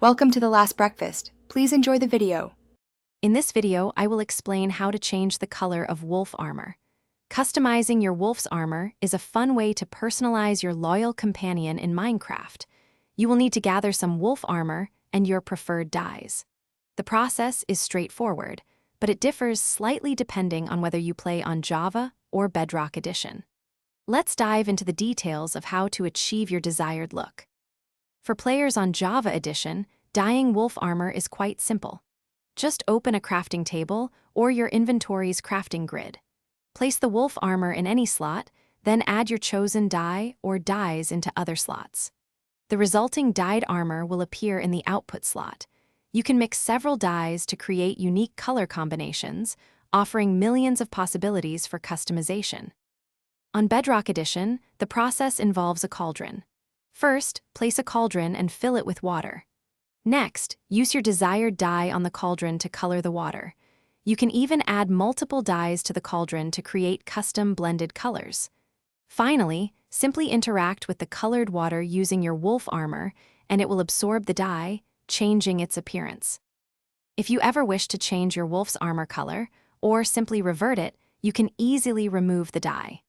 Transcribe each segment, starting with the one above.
Welcome to The Last Breakfast. Please enjoy the video. In this video, I will explain how to change the color of wolf armor. Customizing your wolf's armor is a fun way to personalize your loyal companion in Minecraft. You will need to gather some wolf armor and your preferred dyes. The process is straightforward, but it differs slightly depending on whether you play on Java or Bedrock Edition. Let's dive into the details of how to achieve your desired look. For players on Java Edition, dyeing wolf armor is quite simple. Just open a crafting table or your inventory's crafting grid. Place the wolf armor in any slot, then add your chosen dye or dyes into other slots. The resulting dyed armor will appear in the output slot. You can mix several dyes to create unique color combinations, offering millions of possibilities for customization. On Bedrock Edition, the process involves a cauldron. First, place a cauldron and fill it with water. Next, use your desired dye on the cauldron to color the water. You can even add multiple dyes to the cauldron to create custom blended colors. Finally, simply interact with the colored water using your wolf armor, and it will absorb the dye, changing its appearance. If you ever wish to change your wolf's armor color, or simply revert it, you can easily remove the dye.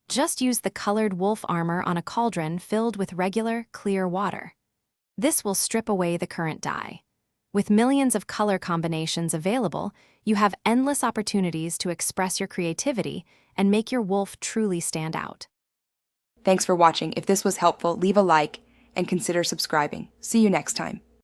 Just use the colored wolf armor on a cauldron filled with regular, clear water. This will strip away the current dye. With millions of color combinations available, you have endless opportunities to express your creativity and make your wolf truly stand out. Thanks for watching. If this was helpful, leave a like and consider subscribing. See you next time.